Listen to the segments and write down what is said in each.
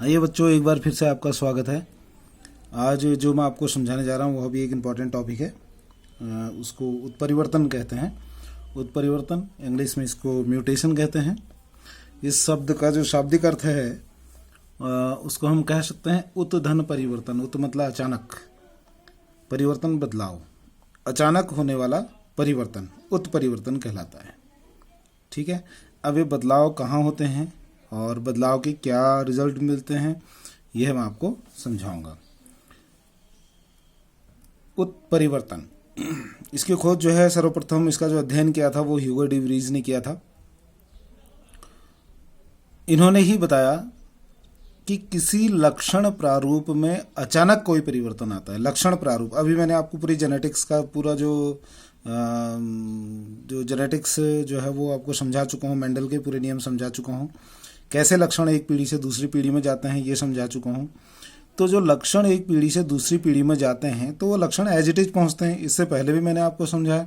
आइए बच्चों, एक बार फिर से आपका स्वागत है। आज जो मैं आपको समझाने जा रहा हूँ वह भी एक इम्पॉर्टेंट टॉपिक है। उसको उत्परिवर्तन कहते हैं। उत्परिवर्तन, इंग्लिश में इसको म्यूटेशन कहते हैं। इस शब्द का जो शाब्दिक अर्थ है उसको हम कह सकते हैं उत धन परिवर्तन। उत मतलब अचानक, परिवर्तन बदलाव, अचानक होने वाला परिवर्तन उत्परिवर्तन कहलाता है। ठीक है। अब ये बदलाव कहाँ होते हैं और बदलाव के क्या रिजल्ट मिलते हैं, यह मैं आपको समझाऊंगा। उत्परिवर्तन, इसकी खोज जो है सर्वप्रथम इसका जो अध्ययन किया था वो ह्यूगो डी व्रीज ने किया था। इन्होंने ही बताया कि किसी लक्षण प्रारूप में अचानक कोई परिवर्तन आता है। लक्षण प्रारूप, अभी मैंने आपको पूरी जेनेटिक्स का पूरा जो जेनेटिक्स जो है वो आपको समझा चुका हूँ। मेंडल के पूरे नियम समझा चुका हूँ। कैसे लक्षण एक पीढ़ी से दूसरी पीढ़ी में जाते हैं ये समझा चुका हूँ। तो जो लक्षण एक पीढ़ी से दूसरी पीढ़ी में जाते हैं तो वो लक्षण एज इट इज पहुँचते हैं। इससे पहले भी मैंने आपको समझाया।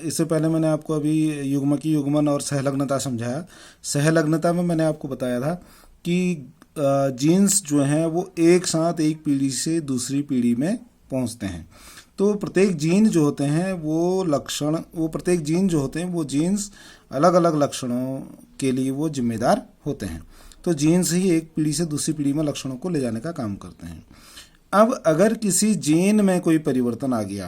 इससे पहले मैंने आपको अभी युग्मकी, युग्मन और सहलग्नता समझाया। सहलग्नता में मैंने आपको बताया था कि जीन्स जो हैं वो एक साथ एक पीढ़ी से दूसरी पीढ़ी में पहुंचते हैं। तो प्रत्येक जीन जो होते हैं वो लक्षण, वो प्रत्येक जीन जो होते हैं वो जीन्स अलग अलग लक्षणों के लिए वो जिम्मेदार होते हैं। तो जीन्स ही एक पीढ़ी से दूसरी पीढ़ी में लक्षणों को ले जाने का काम करते हैं। अब अगर किसी जीन में कोई परिवर्तन आ गया,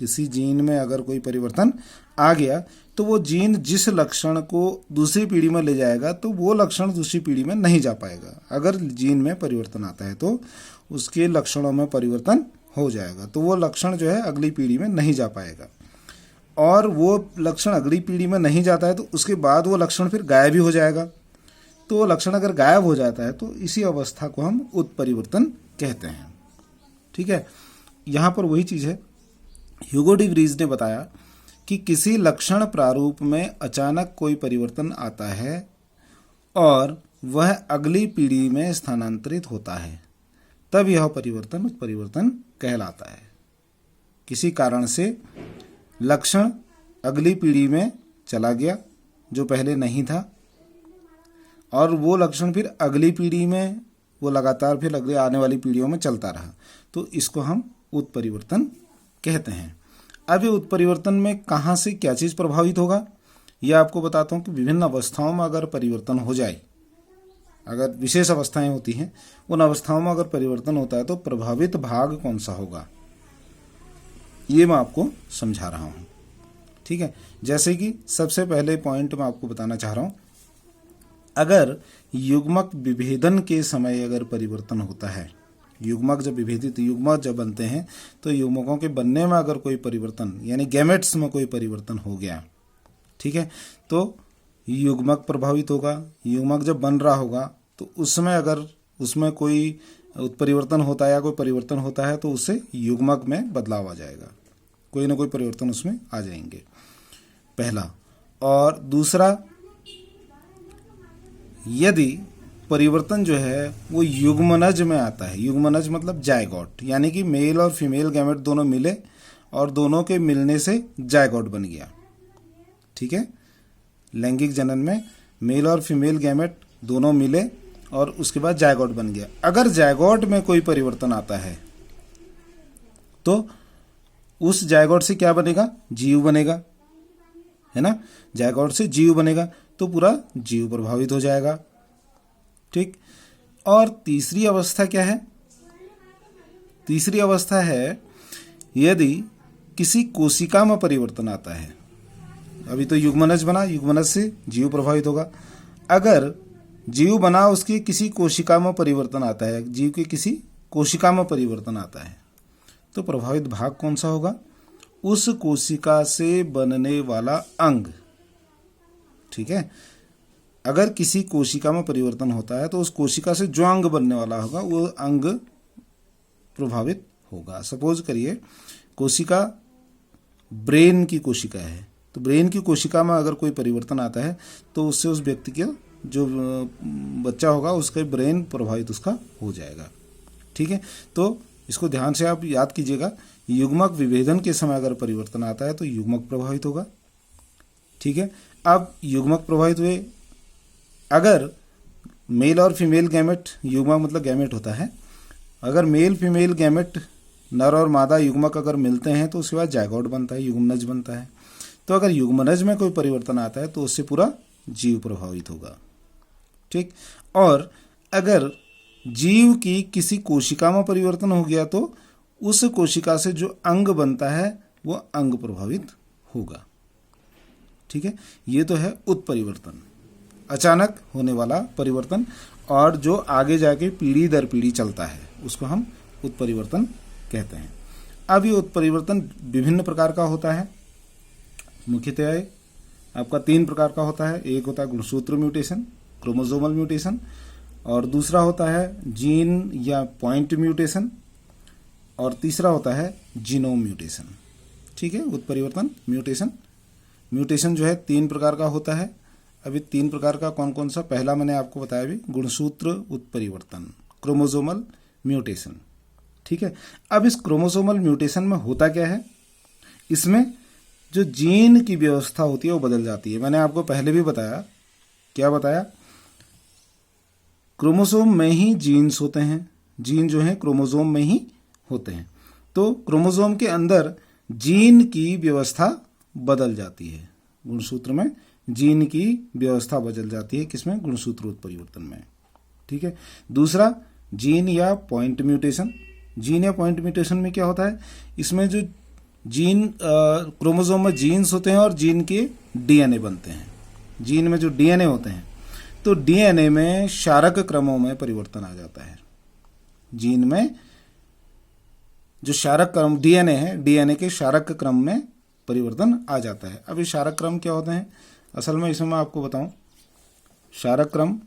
किसी जीन में अगर कोई परिवर्तन आ गया तो वो जीन जिस लक्षण को दूसरी पीढ़ी में ले जाएगा तो वो लक्षण दूसरी पीढ़ी में नहीं जा पाएगा। अगर जीन में परिवर्तन आता है तो उसके लक्षणों में परिवर्तन हो जाएगा, तो वो लक्षण जो है अगली पीढ़ी में नहीं जा पाएगा। और वो लक्षण अगली पीढ़ी में नहीं जाता है तो उसके बाद वो लक्षण फिर गायब ही हो जाएगा। तो वो लक्षण अगर गायब हो जाता है तो इसी अवस्था को हम उत्परिवर्तन कहते हैं। ठीक है। यहाँ पर वही चीज़ है। ह्यूगो डी व्रीज ने बताया कि किसी लक्षण प्रारूप में अचानक कोई परिवर्तन आता है और वह अगली पीढ़ी में स्थानांतरित होता है, तब यह परिवर्तन उत्परिवर्तन कहलाता है। किसी कारण से लक्षण अगली पीढ़ी में चला गया जो पहले नहीं था, और वो लक्षण फिर अगली पीढ़ी में वो लगातार फिर अगले आने वाली पीढ़ियों में चलता रहा, तो इसको हम उत्परिवर्तन कहते हैं। अब ये उत्परिवर्तन में कहाँ से क्या चीज़ प्रभावित होगा यह आपको बताता हूँ कि विभिन्न अवस्थाओं में अगर परिवर्तन हो जाए, अगर विशेष अवस्थाएं होती हैं, उन अवस्थाओं में अगर परिवर्तन होता है तो प्रभावित भाग कौन सा होगा ये मैं आपको समझा रहा हूँ। ठीक है। जैसे कि सबसे पहले पॉइंट मैं आपको बताना चाह रहा हूँ, अगर युग्मक विभेदन के समय अगर परिवर्तन होता है, युग्मक जब विभेदित युग्मक जब बनते हैं तो युग्मकों के बनने में अगर कोई परिवर्तन यानी गैमेट्स में कोई परिवर्तन हो गया, ठीक है, तो युग्मक प्रभावित होगा। युग्मक जब बन रहा होगा तो उसमें अगर उसमें कोई उत्परिवर्तन होता है या कोई परिवर्तन होता है तो उससे युग्मक में बदलाव आ जाएगा, कोई ना कोई परिवर्तन उसमें आ जाएंगे, पहला। और दूसरा, यदि परिवर्तन जो है वो युग्मनज में आता है, युग्मनज मतलब जायगोट, यानी कि मेल और फीमेल गैमेट दोनों मिले और दोनों के मिलने से जायगोट बन गया। ठीक है। लैंगिक जनन में मेल और फीमेल गैमेट दोनों मिले और उसके बाद जायगोट बन गया। अगर जायगोट में कोई परिवर्तन आता है तो उस जायगोट से क्या बनेगा? जीव बनेगा, है ना। जायगोट से जीव बनेगा तो पूरा जीव प्रभावित हो जाएगा। ठीक। और तीसरी अवस्था क्या है? तीसरी अवस्था है यदि किसी कोशिका में परिवर्तन आता है। अभी तो युग्मनज बना, युग्मनज से जीव प्रभावित होगा। अगर जीव बना, उसकी किसी कोशिका में परिवर्तन आता है, जीव की किसी कोशिका में परिवर्तन आता है, तो प्रभावित भाग कौन सा होगा? उस कोशिका से बनने वाला अंग। ठीक है। अगर किसी कोशिका में परिवर्तन होता है तो उस कोशिका से जो अंग बनने वाला होगा वो अंग प्रभावित होगा। सपोज करिए कोशिका ब्रेन की कोशिका है, तो ब्रेन की कोशिका में अगर कोई परिवर्तन आता है तो उससे उस व्यक्ति का जो बच्चा होगा उसका ब्रेन प्रभावित उसका हो जाएगा। ठीक है। तो इसको ध्यान से आप याद कीजिएगा, युग्मक विभेदन के समय अगर परिवर्तन आता है तो युग्मक प्रभावित होगा। ठीक है। अब युग्मक प्रभावित हुए, अगर मेल और फीमेल गैमेट, युग्मक मतलब गैमेट होता है, अगर मेल फीमेल गैमेट नर और मादा युग्मक अगर मिलते हैं तो उसके बाद जायगोट बनता है, युग्मनज बनता है। तो अगर युग्मनज में कोई परिवर्तन आता है तो उससे पूरा जीव प्रभावित होगा। ठीक, और अगर जीव की किसी कोशिका में परिवर्तन हो गया तो उस कोशिका से जो अंग बनता है वो अंग प्रभावित होगा। ठीक है, ये तो है उत्परिवर्तन, अचानक होने वाला परिवर्तन, और जो आगे जाके पीढ़ी दर पीढ़ी चलता है उसको हम उत्परिवर्तन कहते हैं। अब ये उत्परिवर्तन विभिन्न प्रकार का होता है, मुख्यतः आपका 3 प्रकार का होता है। एक होता है गुणसूत्र म्यूटेशन, क्रोमोसोमल म्यूटेशन, और दूसरा होता है जीन या पॉइंट म्यूटेशन, और तीसरा होता है जीनोम म्यूटेशन। ठीक है, उत्परिवर्तन म्यूटेशन जो है 3 प्रकार का होता है। अभी 3 प्रकार का कौन कौन सा, पहला मैंने आपको बताया भी, गुणसूत्र उत्परिवर्तन, क्रोमोसोमल म्यूटेशन। ठीक है, अब इस क्रोमोसोमल म्यूटेशन में होता क्या है, इसमें जो जीन की व्यवस्था होती है वो बदल जाती है। मैंने आपको पहले भी बताया, क्या बताया, क्रोमोसोम में ही जीन्स होते हैं, जीन जो है क्रोमोसोम में ही होते हैं। तो क्रोमोसोम के अंदर जीन की व्यवस्था बदल जाती है, गुणसूत्र में जीन की व्यवस्था बदल जाती है, किसमें, गुणसूत्र उत्परिवर्तन में। ठीक है, दूसरा जीन या पॉइंट म्यूटेशन। जीन या पॉइंट म्यूटेशन में क्या होता है, इसमें जो जीन क्रोमोसोम में जीन्स होते हैं और जीन के डीएनए बनते हैं। जीन में जो डीएनए होते हैं तो डीएनए में क्षारक क्रमों में परिवर्तन आ जाता है। जीन में जो क्षारक क्रम डीएनए है, डीएनए के क्षारक क्रम में परिवर्तन आ जाता है। अब ये क्षारक क्रम क्या होते हैं, असल में इसमें मैं आपको बताऊं, क्षारक क्रम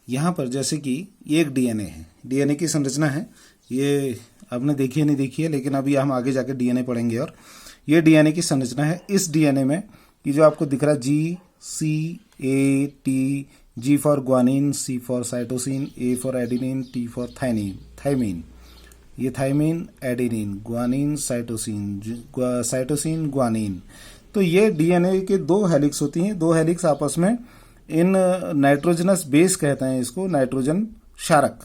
यहां पर जैसे कि ये एक डीएनए है, डीएनए की संरचना है, ये आपने देखी है नहीं देखी है, लेकिन अभी हम आगे जाके डीएनए पढ़ेंगे। और ये डीएनए की संरचना है। इस डीएनए में ये जो आपको दिख रहा है GCAT, G for guanine, C for cytosine, A for adenine, T for thymine, ये thymine, adenine, guanine, cytosine, guanine. तो ये डीएनए के 2 हेलिक्स होती हैं, 2 हेलिक्स आपस में इन नाइट्रोजनस बेस कहते हैं इसको, नाइट्रोजन क्षारक।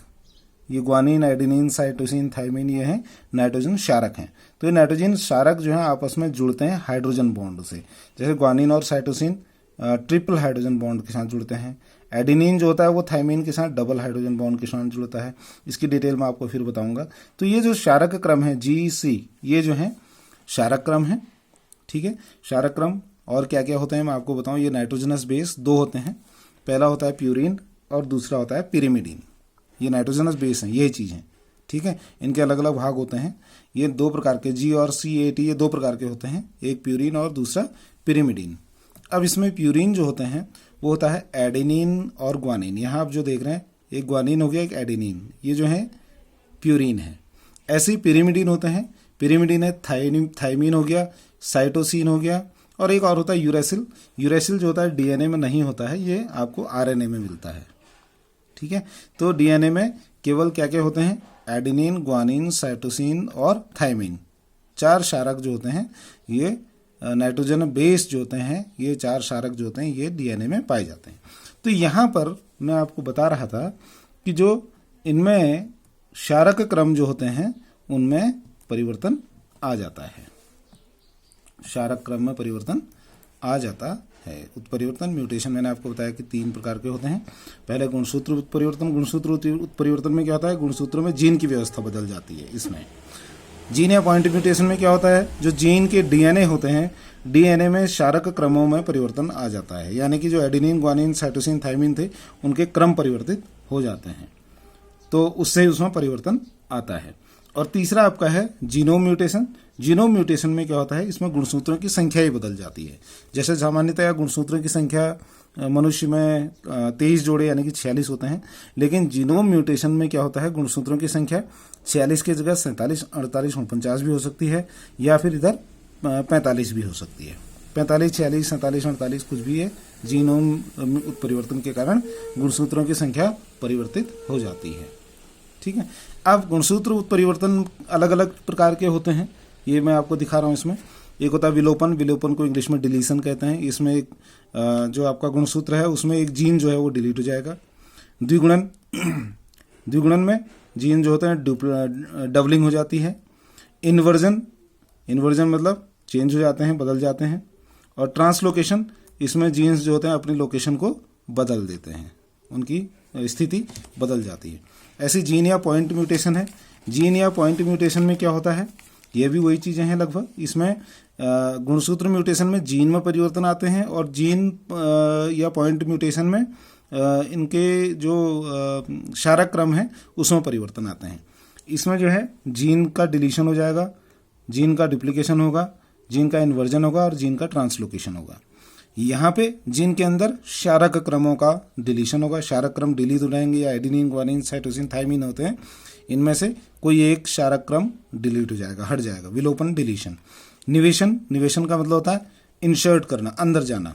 ये ग्वानिन, एडेनिन, साइटोसिन, थाइमीन, ये हैं नाइट्रोजन क्षारक हैं। तो ये नाइट्रोजन क्षारक जो है आपस में जुड़ते हैं हाइड्रोजन बॉन्ड से। जैसे ग्वानिन और साइटोसिन ट्रिपल हाइड्रोजन बॉन्ड के साथ जुड़ते हैं। एडेनिन जो होता है वो थाइमीन के साथ डबल हाइड्रोजन बॉन्ड के साथ जुड़ता है। इसकी डिटेल मैं आपको फिर बताऊंगा। तो ये जो क्षारक क्रम है GC, ये जो है क्षारक क्रम है। ठीक है, क्षारक क्रम और क्या क्या होते हैं मैं आपको बताऊं। ये नाइट्रोजनस बेस 2 होते हैं, पहला होता है प्यूरिन और दूसरा होता है पिरिमिडीन। ये नाइट्रोजनस बेस हैं, ये चीज़ हैं। ठीक है, इनके अलग अलग भाग होते हैं। ये 2 प्रकार के G और CAT, ये 2 प्रकार के होते हैं, एक प्यूरिन और दूसरा पिरिमिडीन। अब इसमें प्यूरिन जो होते हैं वो होता है एडेनिन और ग्वानिन। यहाँ आप जो देख रहे हैं एक ग्वानिन हो गया, एक एडेनिन, ये जो है प्यूरिन है। ऐसे ही पिरिमिडीन होते हैं, पिरिमिडीन है, थाइमीन हो गया, साइटोसिन हो गया, और एक और होता है यूरेसिल। यूरेसिल जो होता है डीएनए में नहीं होता है, ये आपको आरएनए में मिलता है। ठीक है, तो डीएनए में केवल क्या क्या होते हैं, एडेनिन, ग्वानिन, साइटोसिन और थाइमीन, 4 क्षारक जो होते हैं, ये नाइट्रोजन बेस जो होते हैं, ये 4 क्षारक जो होते हैं ये डीएनए में पाए जाते हैं। तो यहाँ पर मैं आपको बता रहा था कि जो इनमें क्षारक क्रम जो होते हैं उनमें परिवर्तन आ जाता है, क्षारक क्रम में परिवर्तन आ जाता है। उत्परिवर्तन म्यूटेशन मैंने आपको बताया कि 3 प्रकार के होते हैं। पहले गुणसूत्र उत्परिवर्तन। गुणसूत्र उत्परिवर्तन में क्या होता है, गुणसूत्रों में जीन की व्यवस्था बदल जाती है। इसमें जीन या पॉइंट म्यूटेशन में क्या होता है, जो जीन के डीएनए होते हैं, डीएनए में क्षारक क्रमों में परिवर्तन आ जाता है, यानी कि जो एडेनिन, ग्वानिन, साइटोसिन, थाइमीन थे उनके क्रम परिवर्तित हो जाते हैं, तो उससे उसमें परिवर्तन आता है। और तीसरा आपका है जीनोम म्यूटेशन। जीनोम म्यूटेशन में क्या होता है, इसमें गुणसूत्रों की संख्या ही बदल जाती है। जैसे सामान्यतया गुणसूत्रों की संख्या मनुष्य में 23 जोड़े यानी कि 46 होते हैं, लेकिन जीनोम म्यूटेशन में क्या होता है, गुणसूत्रों की संख्या 46 की जगह 47, 48, 49 भी हो सकती है, या फिर इधर 45 भी हो सकती है। 45, 46, 47, 48 कुछ भी है, जीनोम उत्परिवर्तन के कारण गुणसूत्रों की संख्या परिवर्तित हो जाती है। ठीक है, अब गुणसूत्र उत्परिवर्तन अलग अलग प्रकार के होते हैं, ये मैं आपको दिखा रहा हूँ। इसमें एक होता है विलोपन, विलोपन को इंग्लिश में डिलीशन कहते हैं। इसमें एक जो आपका गुणसूत्र है उसमें एक जीन जो है वो डिलीट हो जाएगा। द्विगुणन, द्विगुणन में जीन जो होते हैं डबलिंग हो जाती है। इन्वर्जन, इन्वर्जन मतलब चेंज हो जाते हैं, बदल जाते हैं। और ट्रांसलोकेशन, इसमें जीन्स जो होते हैं अपनी लोकेशन को बदल देते हैं, उनकी स्थिति बदल जाती है। ऐसी जीन या पॉइंट म्यूटेशन है। जीन या पॉइंट म्यूटेशन में क्या होता है, ये भी वही चीज़ें हैं लगभग। इसमें गुणसूत्र म्यूटेशन में जीन में परिवर्तन आते हैं और जीन या पॉइंट म्यूटेशन में इनके जो क्षारक क्रम है उसमें परिवर्तन आते हैं। इसमें जो है जीन का डिलीशन हो जाएगा, जीन का डुप्लीकेशन होगा, जीन का इन्वर्जन होगा और जीन का ट्रांसलोकेशन होगा। यहाँ पे जीन के अंदर क्षारक क्रमों का डिलीशन होगा। क्षारक क्रम डिलीट हो जाएंगे, या एडेनिन, ग्वानिन, साइटोसिन, थायमिन होते हैं, इनमें से कोई एक क्षारक क्रम डिलीट हो जाएगा, हट जाएगा। विलोपन, डिलीशन। निवेशन, निवेशन का मतलब होता है इंसर्ट करना, अंदर जाना।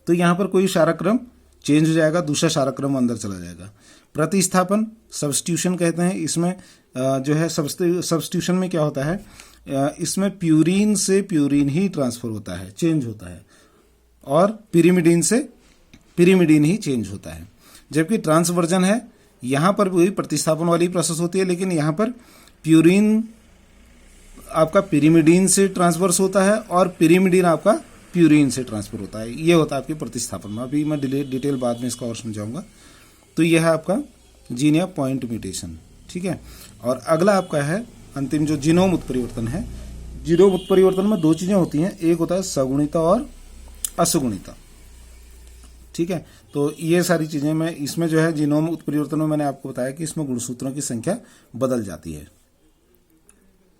तो यहाँ पर कोई क्षारक क्रम चेंज हो जाएगा, दूसरा क्षारक क्रम अंदर चला जाएगा। प्रतिस्थापन, सब्स्टिट्यूशन कहते हैं। इसमें जो है सब्स्टिट्यूशन में क्या होता है, इसमें प्यूरिन से प्यूरिन ही ट्रांसफर होता है, चेंज होता है, और पिरिमिडीन से पिरिमिडीन ही चेंज होता है। जबकि ट्रांसवर्जन है, यहाँ पर वही प्रतिस्थापन वाली प्रोसेस होती है, लेकिन यहाँ पर प्यूरिन आपका पिरिमिडीन से ट्रांसफर्स होता है और पिरिमिडीन आपका प्यूरिन से ट्रांसफर होता है। ये होता है आपके प्रतिस्थापन में। अभी मैं डिटेल बाद में इसका और समझाऊंगा। तो यह है आपका जीन या पॉइंट म्यूटेशन, ठीक है। और अगला आपका है अंतिम जो जीनोम उत्परिवर्तन है। जीनोम उत्परिवर्तन में दो चीजें होती हैं, एक होता है सगुणिता और असगुणिता, ठीक है। तो ये सारी चीजें मैं इसमें जो है जीनोम उत्परिवर्तन में मैंने आपको बताया कि इसमें गुणसूत्रों की संख्या बदल जाती है,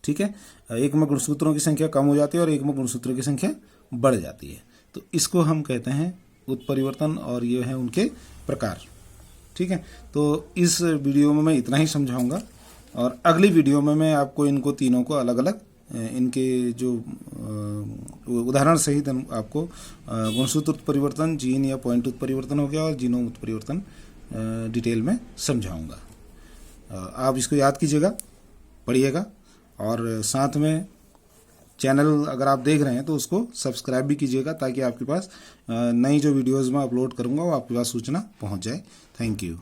ठीक है। एक में गुणसूत्रों की संख्या कम हो जाती है और एक में गुणसूत्रों की संख्या बढ़ जाती है। तो इसको हम कहते हैं उत्परिवर्तन, और ये है उनके प्रकार, ठीक है। तो इस वीडियो में मैं इतना ही समझाऊंगा, और अगली वीडियो में मैं आपको इनको तीनों को अलग अलग इनके जो उदाहरण सहित आपको गुणसूत्र उत्परिवर्तन, जीन या पॉइंट उत्परिवर्तन हो गया, और जीनोम उत्परिवर्तन डिटेल में समझाऊंगा। आप इसको याद कीजिएगा, पढ़िएगा, और साथ में चैनल अगर आप देख रहे हैं तो उसको सब्सक्राइब भी कीजिएगा, ताकि आपके पास नई जो वीडियोज़ मैं अपलोड करूंगा वो आपके पास सूचना पहुंच जाए। Thank you.